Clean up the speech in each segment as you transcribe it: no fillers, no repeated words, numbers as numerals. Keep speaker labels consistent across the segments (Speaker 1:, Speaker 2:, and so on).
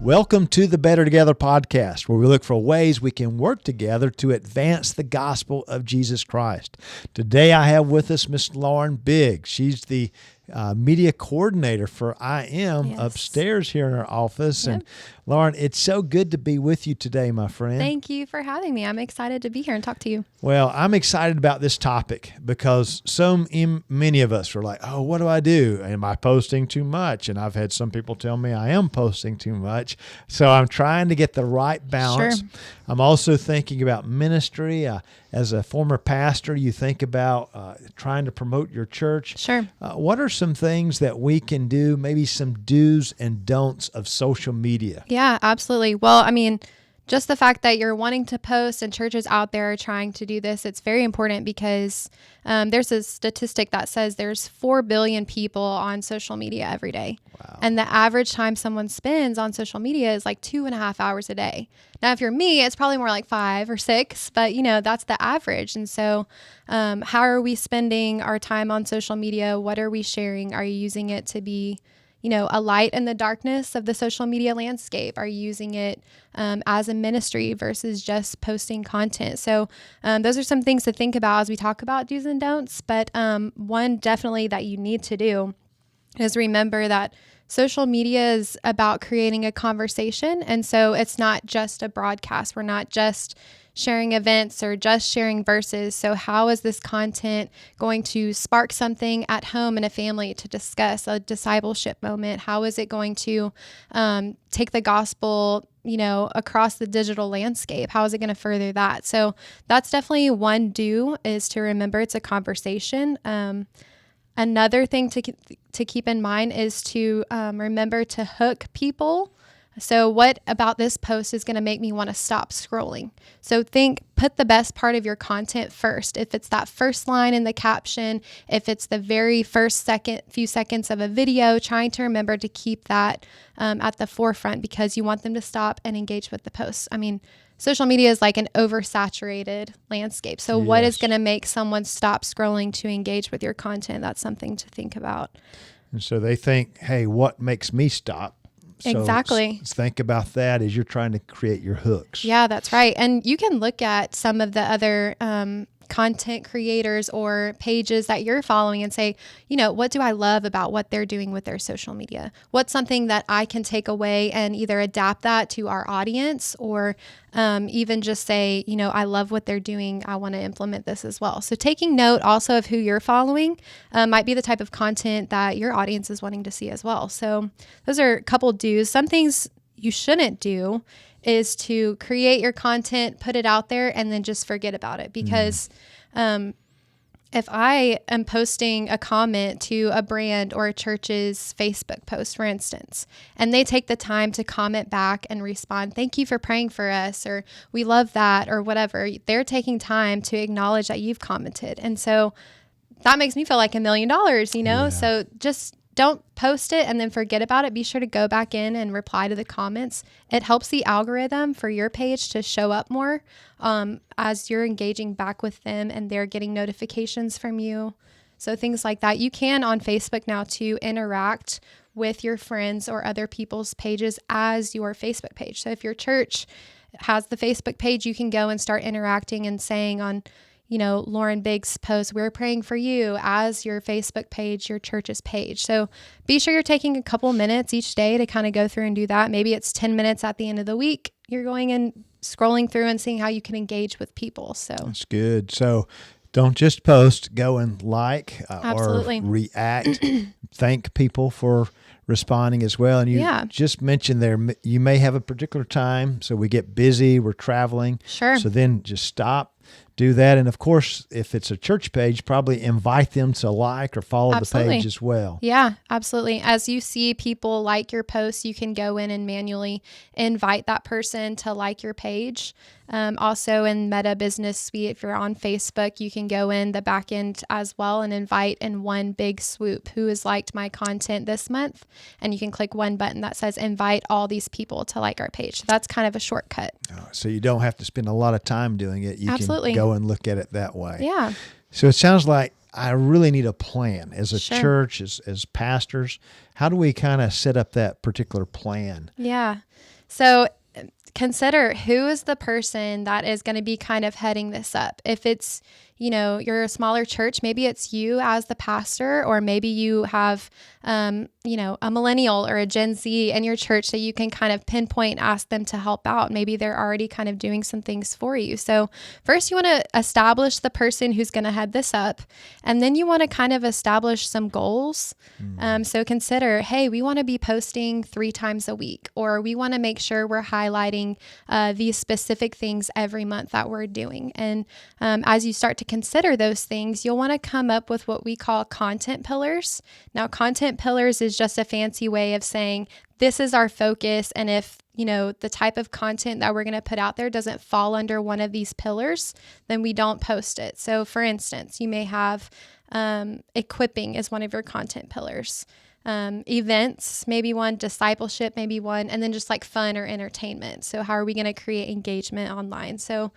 Speaker 1: Welcome to the Better Together podcast, where we look for ways we can work together to advance the gospel of Jesus Christ. Today I have with us Miss Lauren Biggs. She's the media coordinator for IM upstairs here in our office.
Speaker 2: Yep.
Speaker 1: And Lauren, it's so good to be with you today, my friend.
Speaker 2: Thank you for having me. I'm excited to be here and talk to you.
Speaker 1: Well, I'm excited about this topic because many of us are like, oh, what do I do? Am I posting too much? And I've had some people tell me I am posting too much. So I'm trying to get the right balance.
Speaker 2: Sure.
Speaker 1: I'm also thinking about ministry. As a former pastor, you think about trying to promote your church.
Speaker 2: Sure.
Speaker 1: What are some things that we can do, maybe some do's and don'ts of social media?
Speaker 2: Yeah, absolutely. Well, I mean, just the fact that you're wanting to post and churches out there are trying to do this, it's very important because there's a statistic that says there's 4 billion people on social media every day.
Speaker 1: Wow.
Speaker 2: And the average time someone spends on social media is like 2.5 hours a day. Now, if you're me, it's probably more like 5 or 6, but that's the average. And so how are we spending our time on social media? What are we sharing? Are you using it to be a light in the darkness of the social media landscape? Are you using it as a ministry versus just posting content? So those are some things to think about as we talk about do's and don'ts. But one definitely that you need to do is remember that social media is about creating a conversation. And so it's not just a broadcast. We're not just sharing events or just sharing verses. So how is this content going to spark something at home in a family to discuss a discipleship moment? How is it going to take the gospel, across the digital landscape? How is it going to further that? So that's definitely one do, is to remember it's a conversation. Another thing to keep in mind is to remember to hook people. So what about this post is going to make me want to stop scrolling? So put the best part of your content first. If it's that first line in the caption, if it's the very first few seconds of a video, trying to remember to keep that at the forefront because you want them to stop and engage with the post. I mean, social media is like an oversaturated landscape. So what is going to make someone stop scrolling to engage with your content? That's something to think about.
Speaker 1: And so they think, hey, what makes me stop? So
Speaker 2: exactly.
Speaker 1: Think about that as you're trying to create your hooks.
Speaker 2: Yeah, that's right. And you can look at some of the other content creators or pages that you're following and say, what do I love about what they're doing with their social media? What's something that I can take away and either adapt that to our audience or even just say, I love what they're doing. I want to implement this as well. So taking note also of who you're following might be the type of content that your audience is wanting to see as well. So those are a couple do's. Some things you shouldn't do is to create your content, put it out there, and then just forget about it. Because if I am posting a comment to a brand or a church's Facebook post, for instance, and they take the time to comment back and respond, thank you for praying for us, or we love that, or whatever, they're taking time to acknowledge that you've commented. And so that makes me feel like $1 million,
Speaker 1: Yeah.
Speaker 2: So just don't post it and then forget about it. Be sure to go back in and reply to the comments. It helps the algorithm for your page to show up more as you're engaging back with them and they're getting notifications from you. So things like that. You can on Facebook now to interact with your friends or other people's pages as your Facebook page. So if your church has the Facebook page, you can go and start interacting and saying on Lauren Biggs' post, we're praying for you as your Facebook page, your church's page. So be sure you're taking a couple minutes each day to kind of go through and do that. Maybe it's 10 minutes at the end of the week. You're going and scrolling through and seeing how you can engage with people. So
Speaker 1: that's good. So don't just post, go and or react. Thank people for responding as well. And you just mentioned there, you may have a particular time. So we get busy, we're traveling.
Speaker 2: Sure.
Speaker 1: So then just stop. Do that. And of course, if it's a church page, probably invite them to like or follow the page as well.
Speaker 2: Yeah, absolutely. As you see people like your posts, you can go in and manually invite that person to like your page. Also in Meta Business Suite, if you're on Facebook, you can go in the back end as well and invite in one big swoop who has liked my content this month. And you can click one button that says invite all these people to like our page. So that's kind of a shortcut.
Speaker 1: So you don't have to spend a lot of time doing it. You
Speaker 2: Absolutely.
Speaker 1: can go and look at it that way.
Speaker 2: Yeah.
Speaker 1: So it sounds like I really need a plan as a
Speaker 2: Sure.
Speaker 1: church, as pastors. How do we kind of set up that particular plan?
Speaker 2: Yeah. So consider who is the person that is going to be kind of heading this up. If it's, you're a smaller church, maybe it's you as the pastor, or maybe you have, a millennial or a Gen Z in your church that you can kind of pinpoint, ask them to help out. Maybe they're already kind of doing some things for you. So first you want to establish the person who's going to head this up. And then you want to kind of establish some goals. So consider, hey, we want to be posting 3 times a week, or we want to make sure we're highlighting these specific things every month that we're doing. And as you start to consider those things, you'll want to come up with what we call content pillars. Now, content pillars is just a fancy way of saying this is our focus. And if, the type of content that we're going to put out there doesn't fall under one of these pillars, then we don't post it. So for instance, you may have equipping as one of your content pillars. Events, maybe one, discipleship, maybe one, and then just like fun or entertainment. So how are we going to create engagement online? So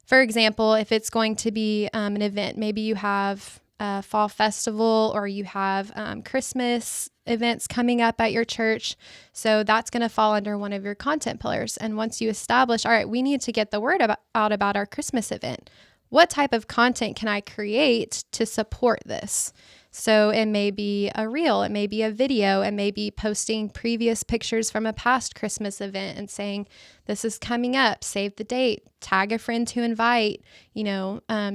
Speaker 2: for example, if it's going to be an event, maybe you have a fall festival, or you have Christmas events coming up at your church. So that's going to fall under one of your content pillars. And once you establish, all right, we need to get the word out about our Christmas event. What type of content can I create to support this? So it may be a reel, it may be a video, it may be posting previous pictures from a past Christmas event and saying, this is coming up, save the date, tag a friend to invite,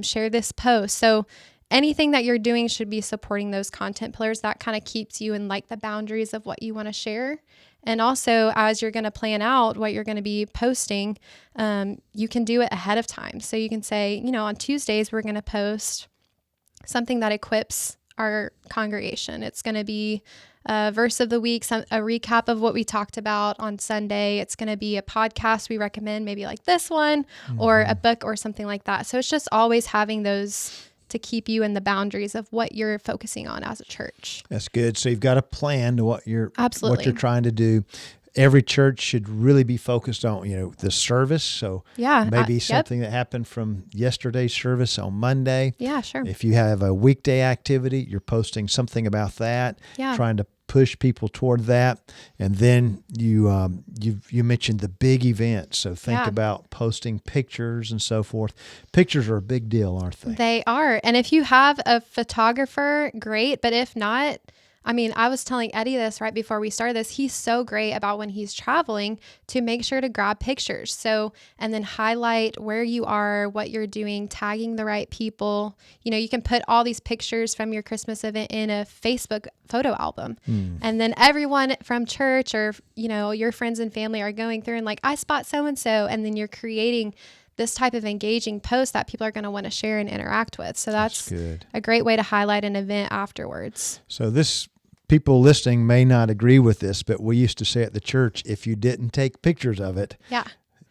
Speaker 2: share this post. So anything that you're doing should be supporting those content pillars. That kind of keeps you in like the boundaries of what you want to share. And also, as you're going to plan out what you're going to be posting, you can do it ahead of time. So you can say, on Tuesdays, we're going to post something that equips our congregation. It's going to be a verse of the week, a recap of what we talked about on Sunday. It's going to be a podcast we recommend, maybe like this one, or a book or something like that. So it's just always having those to keep you in the boundaries of what you're focusing on as a church.
Speaker 1: That's good. So you've got a plan to what you're
Speaker 2: Absolutely.
Speaker 1: trying to do. Every church should really be focused on, the service. So maybe something that happened from yesterday's service on Monday.
Speaker 2: Yeah, sure.
Speaker 1: If you have a weekday activity, you're posting something about that, trying to push people toward that. And then you mentioned the big events. So think about posting pictures and so forth. Pictures are a big deal, aren't they?
Speaker 2: They are. And if you have a photographer, great. But if not, I was telling Eddie this right before we started this. He's so great about when he's traveling to make sure to grab pictures. So, and then highlight where you are, what you're doing, tagging the right people. You can put all these pictures from your Christmas event in a Facebook photo album. And then everyone from church or, your friends and family are going through and like, I spot so-and-so. And then you're creating this type of engaging post that people are going to want to share and interact with. So that's
Speaker 1: good.
Speaker 2: A great way to highlight an event afterwards.
Speaker 1: So people listening may not agree with this, but we used to say at the church, if you didn't take pictures of it,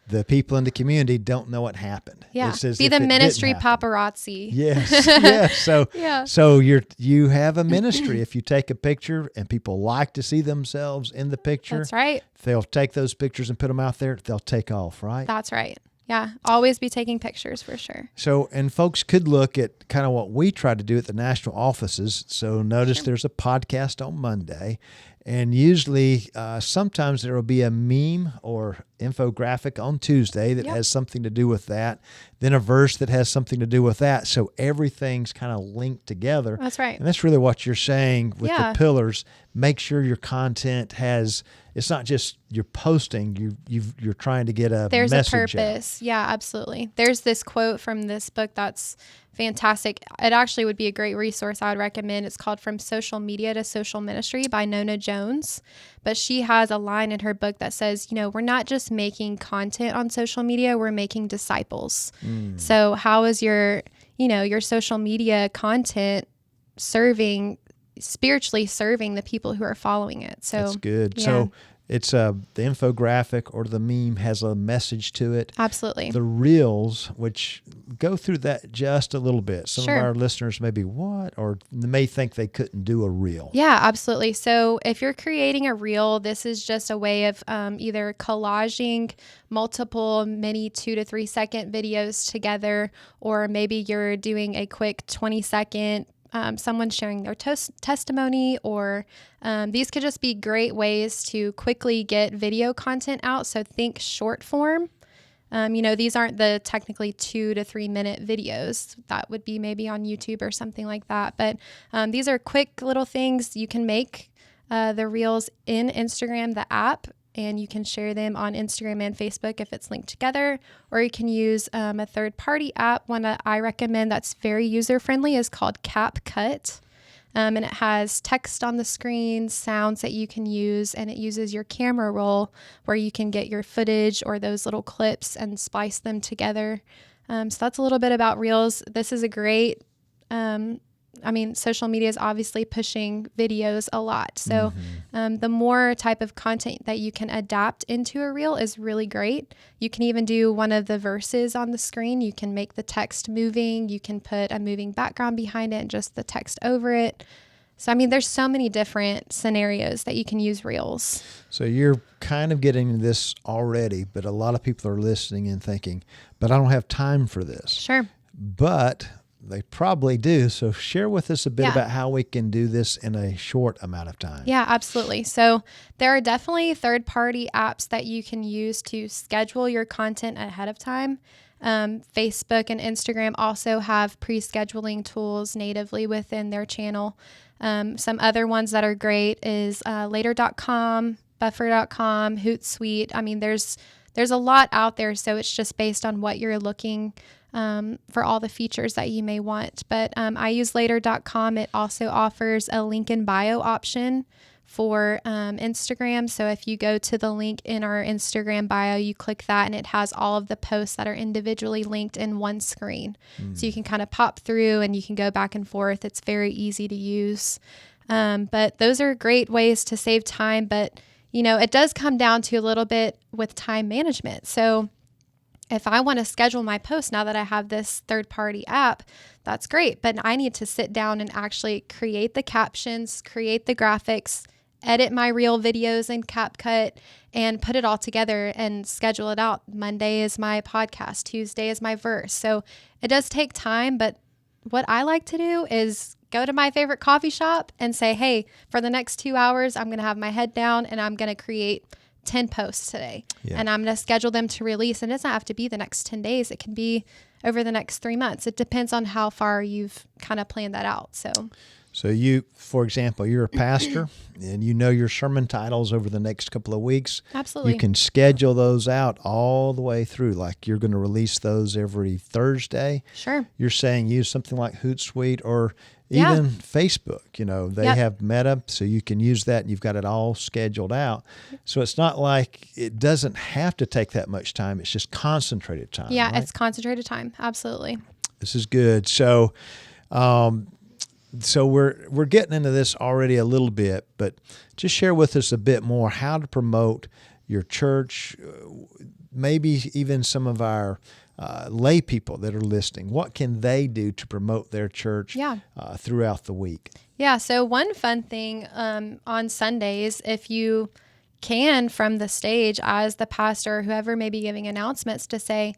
Speaker 1: the people in the community don't know what happened.
Speaker 2: Yeah,
Speaker 1: it's as
Speaker 2: be
Speaker 1: if
Speaker 2: the
Speaker 1: it
Speaker 2: ministry
Speaker 1: didn't happen.
Speaker 2: paparazzi.
Speaker 1: Yes, yes. So, so you have a ministry. If you take a picture and people like to see themselves in the picture,
Speaker 2: that's right.
Speaker 1: They'll take those pictures and put them out there. They'll take off, right?
Speaker 2: That's right. Yeah, always be taking pictures for sure.
Speaker 1: So, and folks could look at kind of what we try to do at the national offices. So notice there's a podcast on Monday, and usually sometimes there will be a meme or infographic on Tuesday that has something to do with that, then a verse that has something to do with that. So everything's kind of linked together.
Speaker 2: That's right.
Speaker 1: And that's really what you're saying with the pillars. Make sure your content has, it's not just you're posting, you're trying to get a
Speaker 2: There's
Speaker 1: message
Speaker 2: a purpose.
Speaker 1: out.
Speaker 2: Yeah, absolutely. There's this quote from this book that's fantastic. It actually would be a great resource I would recommend. It's called From Social Media to Social Ministry by Nona Jones. But she has a line in her book that says, we're not just making content on social media, we're making disciples. So how is your social media content spiritually serving the people who are following it? So
Speaker 1: that's good. So it's the infographic or the meme has a message to it.
Speaker 2: Absolutely.
Speaker 1: The reels, which go through that just a little bit. Some of our listeners may be, what? Or may think they couldn't do a reel.
Speaker 2: Yeah, absolutely. So if you're creating a reel, this is just a way of either collaging multiple mini 2 to 3 second videos together, or maybe you're doing a quick 20-second someone sharing their testimony, or these could just be great ways to quickly get video content out. So think short form. These aren't the technically 2 to 3 minute videos that would be maybe on YouTube or something like that. But these are quick little things. You can make the reels in Instagram, the app, and you can share them on Instagram and Facebook if it's linked together, or you can use a third-party app. One that I recommend that's very user-friendly is called CapCut, and it has text on the screen, sounds that you can use, and it uses your camera roll where you can get your footage or those little clips and splice them together. So that's a little bit about Reels. This is a great social media is obviously pushing videos a lot. So the more type of content that you can adapt into a reel is really great. You can even do one of the verses on the screen. You can make the text moving. You can put a moving background behind it and just the text over it. So, there's so many different scenarios that you can use reels.
Speaker 1: So you're kind of getting this already, but a lot of people are listening and thinking, but I don't have time for this.
Speaker 2: Sure.
Speaker 1: But they probably do. So share with us a bit about how we can do this in a short amount of time.
Speaker 2: Yeah, absolutely. So there are definitely third-party apps that you can use to schedule your content ahead of time. Facebook and Instagram also have pre-scheduling tools natively within their channel. Some other ones that are great is later.com, buffer.com, Hootsuite. There's a lot out there, so it's just based on what you're looking for all the features that you may want. But I use later.com. It also offers a link in bio option for Instagram. So if you go to the link in our Instagram bio, you click that and it has all of the posts that are individually linked in one screen. So you can kind of pop through and you can go back and forth. It's very easy to use. But those are great ways to save time. But, it does come down to a little bit with time management. So if I want to schedule my post now that I have this third-party app, that's great. But I need to sit down and actually create the captions, create the graphics, edit my reel videos in CapCut, and put it all together and schedule it out. Monday is my podcast. Tuesday is my verse. So it does take time, but what I like to do is go to my favorite coffee shop and say, hey, for the next 2 hours, I'm going to have my head down and I'm going to create 10 posts today. And I'm going to schedule them to release. And it doesn't have to be the next 10 days. It can be over the next 3 months. It depends on how far you've kind of planned that out. So
Speaker 1: you, for example, you're a pastor and you know your sermon titles over the next couple of weeks.
Speaker 2: Absolutely.
Speaker 1: You can schedule those out all the way through. Like you're going to release those every Thursday.
Speaker 2: Sure.
Speaker 1: You're saying use something like Hootsuite or even Facebook. They have Meta, so you can use that and you've got it all scheduled out. So it's not like it doesn't have to take that much time. It's just concentrated time.
Speaker 2: Yeah,
Speaker 1: right?
Speaker 2: It's concentrated time. Absolutely.
Speaker 1: This is good. So, so we're getting into this already a little bit, but just share with us a bit more how to promote your church, maybe even some of our lay people that are listening. What can they do to promote their church throughout the week?
Speaker 2: Yeah, so one fun thing on Sundays, if you can from the stage as the pastor or whoever may be giving announcements to say,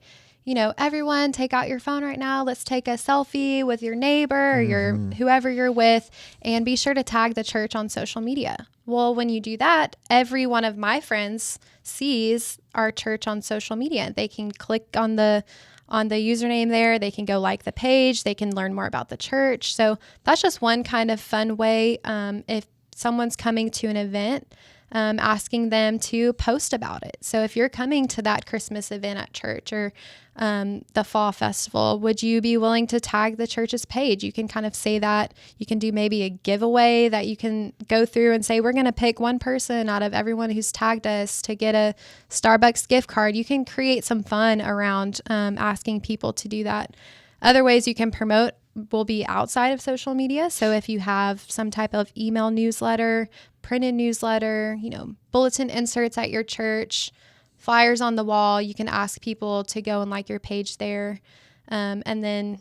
Speaker 2: everyone take out your phone right now. Let's take a selfie with your neighbor or your whoever you're with, and be sure to tag the church on social media. Well, when you do that, every one of my friends sees our church on social media. They can click on the username there. They can go like the page. They can learn more about the church. So that's just one kind of fun way. If someone's coming to an event, asking them to post about it. So if you're coming to that Christmas event at church or the fall festival, would you be willing to tag the church's page? You can kind of say that. You can do maybe a giveaway that you can go through and say, we're going to pick one person out of everyone who's tagged us to get a Starbucks gift card. You can create some fun around asking people to do that. Other ways you can promote will be outside of social media. So if you have some type of email newsletter, printed newsletter, bulletin inserts at your church, flyers on the wall, you can ask people to go and like your page there. And then,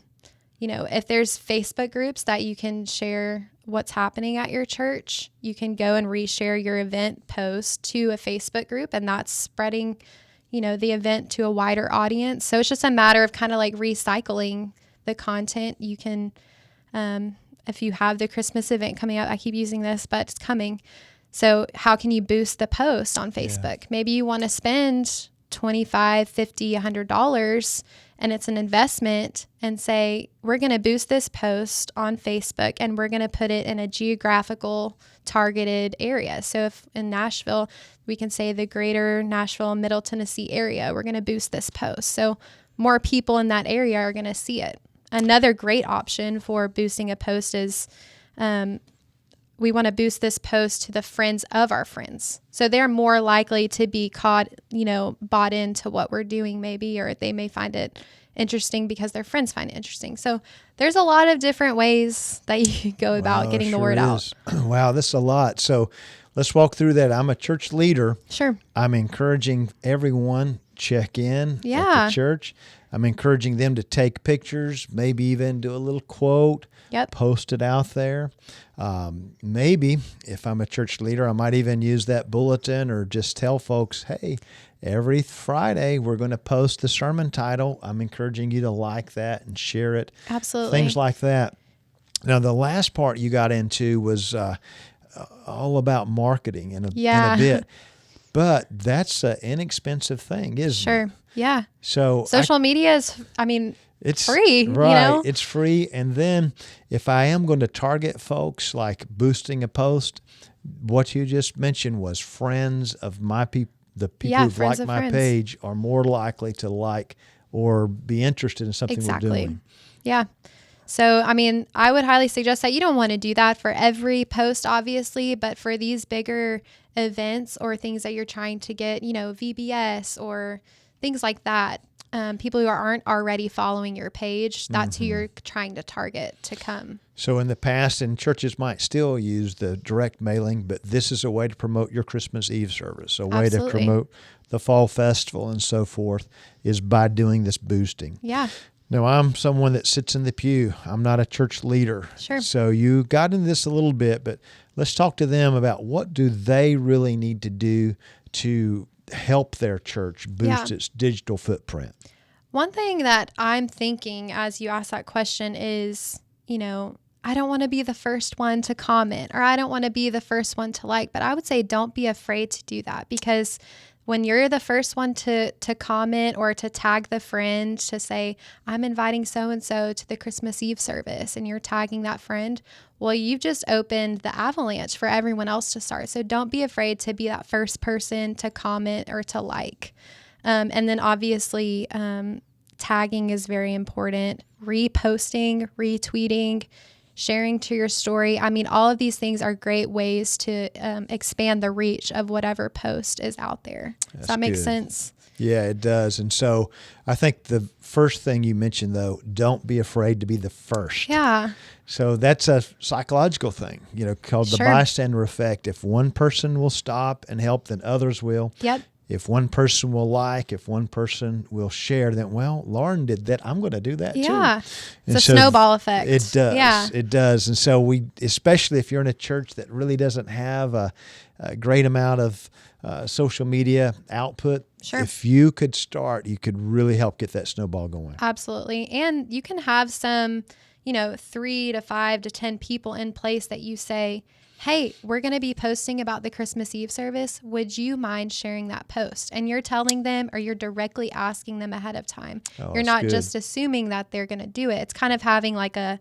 Speaker 2: if there's Facebook groups that you can share what's happening at your church, you can go and reshare your event post to a Facebook group, and that's spreading, the event to a wider audience. So it's just a matter of kind of like recycling the content. You can if you have the Christmas event coming up, I keep using this, but it's coming. So how can you boost the post on Facebook? Maybe you want to spend $25, $50, $100, and it's an investment, and say, we're going to boost this post on Facebook and we're going to put it in a geographical targeted area. So if in Nashville, we can say the greater Nashville, Middle Tennessee area, we're going to boost this post. So more people in that area are going to see it. Another great option for boosting a post is we want to boost this post to the friends of our friends. So they're more likely to be bought into what we're doing maybe, or they may find it interesting because their friends find it interesting. So there's a lot of different ways that you can go about getting the word out.
Speaker 1: Wow, this is a lot. So let's walk through that. I'm a church leader.
Speaker 2: Sure.
Speaker 1: I'm encouraging everyone check in at the church. I'm encouraging them to take pictures, maybe even do a little quote, post it out there. Maybe if I'm a church leader, I might even use that bulletin or just tell folks, hey, every Friday we're going to post the sermon title. I'm encouraging you to like that and share it.
Speaker 2: Absolutely.
Speaker 1: Things like that. Now, the last part you got into was all about marketing in a bit. But that's an inexpensive thing, isn't it?
Speaker 2: Sure. Yeah.
Speaker 1: So
Speaker 2: social media is, it's free.
Speaker 1: Right. It's free. And then if I am going to target folks like boosting a post, what you just mentioned was friends of my people, the people who've liked my page are more likely to like or be interested in something we're doing.
Speaker 2: Yeah. So, I would highly suggest that you don't want to do that for every post, obviously, but for these bigger events or things that you're trying to get, VBS or things like that, people who aren't already following your page, that's who you're trying to target to come.
Speaker 1: So in the past, and churches might still use the direct mailing, but this is a way to promote your Christmas Eve service, a way to promote the fall festival and so forth, is by doing this boosting.
Speaker 2: Yeah.
Speaker 1: Now, I'm someone that sits in the pew. I'm not a church leader.
Speaker 2: Sure.
Speaker 1: So you got into this a little bit, but let's talk to them about what do they really need to do to help their church boost its digital footprint.
Speaker 2: One thing that I'm thinking as you ask that question is, I don't want to be the first one to comment, or I don't want to be the first one to like, but I would say don't be afraid to do that, because when you're the first one to comment or to tag the friend to say, I'm inviting so-and-so to the Christmas Eve service, and you're tagging that friend, well, you've just opened the avalanche for everyone else to start. So don't be afraid to be that first person to comment or to like. And then obviously tagging is very important. Reposting, retweeting, sharing to your story. All of these things are great ways to expand the reach of whatever post is out there. Does that make sense?
Speaker 1: Yeah, it does. And so I think the first thing you mentioned, though, don't be afraid to be the first.
Speaker 2: Yeah.
Speaker 1: So that's a psychological thing, called the bystander effect. If one person will stop and help, then others will.
Speaker 2: Yep.
Speaker 1: If one person will like, if one person will share, then, well, Lauren did that, I'm going to do that too.
Speaker 2: Yeah. It's a snowball effect.
Speaker 1: It does.
Speaker 2: Yeah.
Speaker 1: It does. And so especially if you're in a church that really doesn't have a great amount of social media output, if you could start, you could really help get that snowball going.
Speaker 2: Absolutely. And you can have some, 3 to 5 to 10 people in place that you say, hey, we're going to be posting about the Christmas Eve service. Would you mind sharing that post? And you're telling them, or you're directly asking them ahead of time. You're not just assuming that they're going to do it. It's kind of having like a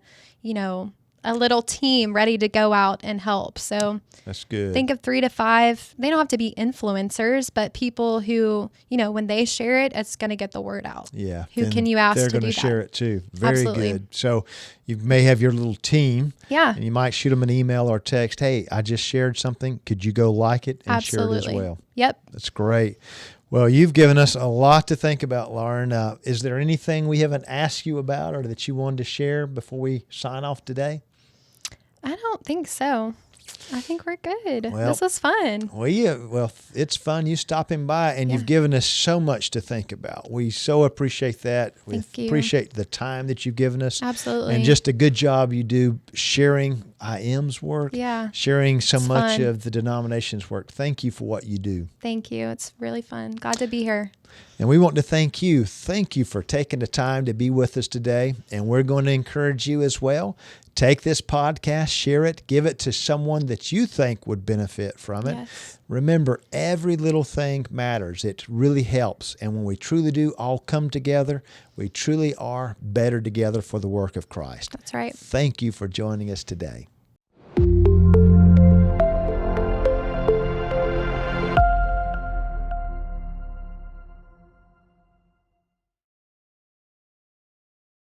Speaker 2: little team ready to go out and help. So
Speaker 1: that's good.
Speaker 2: Think of 3 to 5. They don't have to be influencers, but people who, when they share it, it's going to get the word out.
Speaker 1: Yeah.
Speaker 2: Who can you ask to do that?
Speaker 1: They're going to share it too. Very
Speaker 2: Absolutely.
Speaker 1: good. So you may have your little team.
Speaker 2: Yeah.
Speaker 1: And you might shoot them an email or text. Hey, I just shared something. Could you go like it and share it as well?
Speaker 2: Yep.
Speaker 1: That's great. Well, you've given us a lot to think about, Lauren. Is there anything we haven't asked you about or that you wanted to share before we sign off today?
Speaker 2: I don't think so. I think we're good. This was fun.
Speaker 1: Well, yeah. Well, it's fun you stopping by, and you've given us so much to think about. We so appreciate that.
Speaker 2: Thank you.
Speaker 1: Appreciate the time that you've given us.
Speaker 2: Absolutely.
Speaker 1: And just a good job you do sharing IM's work.
Speaker 2: Yeah.
Speaker 1: Sharing so much of the denomination's work. Thank you for what you do.
Speaker 2: Thank you. It's really fun. Glad to be here.
Speaker 1: And we want to thank you. Thank you for taking the time to be with us today. And we're going to encourage you as well. Take this podcast, share it, give it to someone that you think would benefit from it.
Speaker 2: Yes.
Speaker 1: Remember, every little thing matters. It really helps. And when we truly do all come together, we truly are better together for the work of Christ.
Speaker 2: That's right.
Speaker 1: Thank you for joining us today.